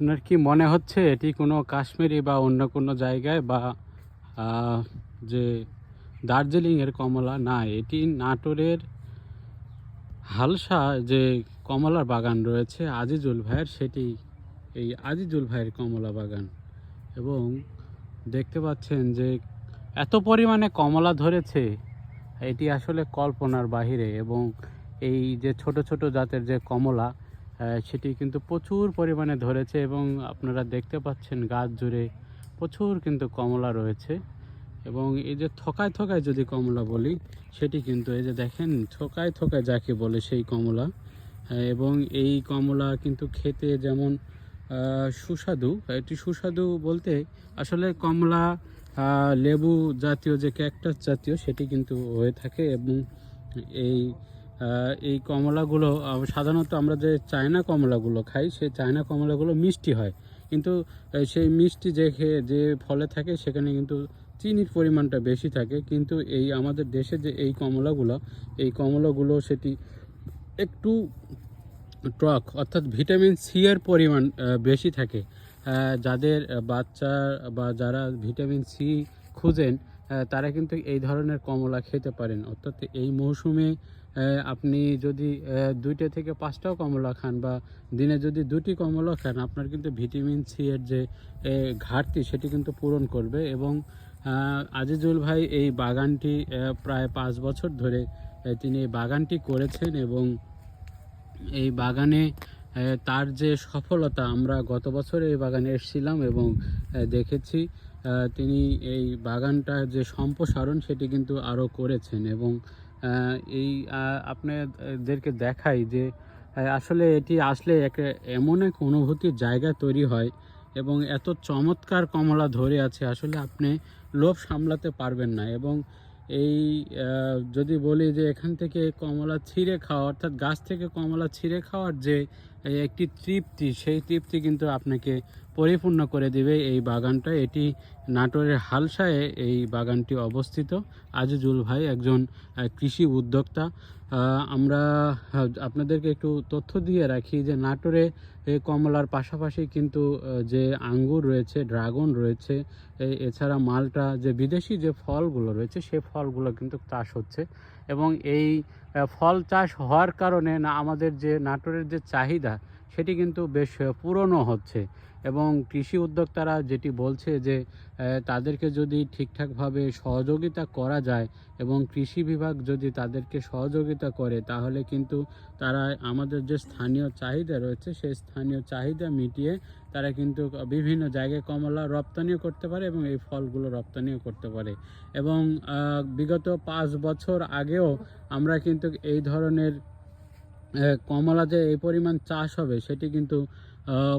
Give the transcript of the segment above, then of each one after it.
আপনার কি মনে হচ্ছে এটি কোনো কাশ্মীরি বা অন্য কোনো জায়গায় বা যে দার্জিলিংয়ের কমলা? না, এটি নাটোরের হালসা যে কমলার বাগান রয়েছে আজিজুল ভাইয়ের, সেটি এই আজিজুল ভাইয়ের কমলা বাগান। এবং দেখতে পাচ্ছেন যে এত পরিমাণে কমলা ধরেছে, এটি আসলে কল্পনার বাহিরে। এবং এই যে ছোট ছোট জাতের যে কমলা, সেটি কিন্তু প্রচুর পরিমাণে ধরেছে এবং আপনারা দেখতে পাচ্ছেন গাছ জুড়ে প্রচুর কিন্তু কমলা রয়েছে। এবং এই যে থোকায় থোকায় যদি কমলা বলি, সেটি কিন্তু এই যে দেখেন থোকায় থোকায় যাকে বলে সেই কমলা। এবং এই কমলা কিন্তু খেতে যেমন সুস্বাদু, এটি সুস্বাদু বলতে আসলে কমলা লেবু জাতীয় যে ক্যাকটাস জাতীয় সেটি কিন্তু হয়ে থাকে। এবং এই এই কমলাগুলো সাধারণত আমরা যে চায়না কমলাগুলো খাই, সেই চায়না কমলাগুলো মিষ্টি হয়, কিন্তু সেই মিষ্টি যে ফলে থাকে সেখানে কিন্তু চিনির পরিমাণটা বেশি থাকে। কিন্তু এই আমাদের দেশে যে এই কমলাগুলো সেটি একটু টক, অর্থাৎ ভিটামিন সি এর পরিমাণ বেশি থাকে। যাদের বাচ্চা বা যারা ভিটামিন সি খুঁজেন, তারা কিন্তু এই ধরনের কমলা খেতে পারেন। অর্থাৎ এই মৌসুমে আপনি যদি 2টা থেকে 5টাও কমলা খান বা দিনে যদি 2টি কমলা খান, আপনার কিন্তু ভিটামিন সি এর যে ঘাটতি সেটি কিন্তু পূরণ করবে। এবং আজিজুল ভাই এই বাগানটি প্রায় 5 বছর ধরে তিনি এই বাগানটি করেছেন। এবং এই বাগানে তার যে সফলতা, আমরা গত বছর এই বাগানে এসেছিলাম এবং দেখেছি তিনি এই বাগানটার যে সম্প্রসারণ সেটি কিন্তু আরও করেছেন। এবং এই আপনাদেরকে দেখাই যে আসলে এটি আসলে এমন এক অনুভূতির জায়গা তৈরি হয় এবং এত চমৎকার কমলা ধরে আছে, আসলে আপনি লোভ সামলাতে পারবেন না। এবং এই যদি বলি যে এখান থেকে কমলা ছিঁড়ে খাওয়া, অর্থাৎ গাছ থেকে কমলা ছিঁড়ে খাওয়ার যে একটি তৃপ্তি, সেই তৃপ্তি কিন্তু আপনাকে পরিপূর্ণ করে দিবে এই বাগানটা। এটি নাটোরের হালসায় এই বাগানটি অবস্থিত। আজিজুল ভাই একজন কৃষি উদ্যোক্তা। আমরা আপনাদেরকে একটু তথ্য দিয়ে রাখি যে নাটোরে এই কমলার পাশাপাশি কিন্তু যে আঙ্গুর রয়েছে, ড্রাগন রয়েছে, এছাড়া মালটা, যে বিদেশি যে ফলগুলো রয়েছে সেই ফলগুলো কিন্তু চাষ হচ্ছে। এবং এই ফল চাষ হওয়ার কারণে না আমাদের যে নাটোরের যে চাহিদা সেটি কিন্তু বেশ পূরণও হচ্ছে। এবং কৃষি উদ্যোক্তারা যেটি বলছে যে তাদেরকে যদি ঠিকঠাকভাবে সহযোগিতা করা যায় এবং কৃষি বিভাগ যদি তাদেরকে সহযোগিতা করে, তাহলে কিন্তু তারা আমাদের যে স্থানীয় চাহিদা রয়েছে সেই স্থানীয় চাহিদা মিটিয়ে তারা কিন্তু বিভিন্ন জায়গায় কমলা রপ্তানিও করতে পারে এবং এই ফলগুলো রপ্তানিও করতে পারে। এবং বিগত 5 বছর আগেও আমরা কিন্তু এই ধরনের কমলা যে এই পরিমাণ চাষ হবে সেটি কিন্তু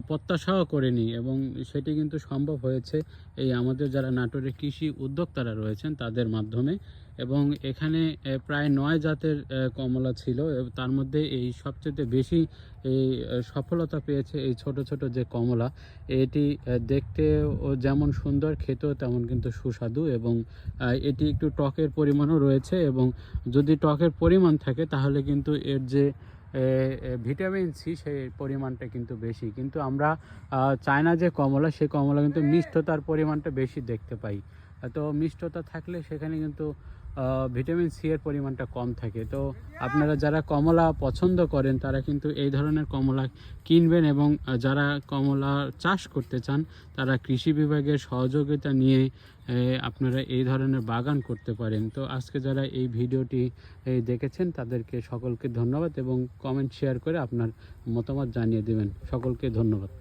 প্রত্যাশাও করিনি। এবং সেটি কিন্তু সম্ভব হয়েছে এই আমাদের যারা নাটোরের কৃষি উদ্যোক্তারা রয়েছেন তাদের মাধ্যমে। এবং এখানে প্রায় 9 জাতের কমলা ছিল, তার মধ্যে এই সবচেয়ে বেশি এই সফলতা পেয়েছে এই ছোট ছোট যে কমলা। এটি দেখতেও যেমন সুন্দর, খেতেও তেমন কিন্তু সুস্বাদু। এবং এটি একটু টকের পরিমাণও রয়েছে। এবং যদি টকের পরিমাণ থাকে তাহলে কিন্তু এর যে ভিটামিন সি সেই পরিমাণটা কিন্তু বেশি। কিন্তু আমরা চায়না যে কমলা, সেই কমলা কিন্তু মিষ্টতার পরিমাণটা বেশি দেখতে পাই। তো মিষ্টতা থাকলে সেখানে কিন্তু ভিটামিন সি এর পরিমাণটা কম থাকে। তো আপনারা যারা কমলা পছন্দ করেন তারা কিন্তু এই ধরনের কমলা কিনবেন। এবং যারা কমলা চাষ করতে চান তারা কৃষি বিভাগের সহযোগিতা নিয়ে আপনারা এই ধরনের বাগান করতে পারেন। তো আজকে যারা এই ভিডিওটি দেখেছেন তাদেরকে সকলকে ধন্যবাদ এবং কমেন্ট শেয়ার করে আপনার মতামত জানিয়ে দেবেন। সকলকে ধন্যবাদ।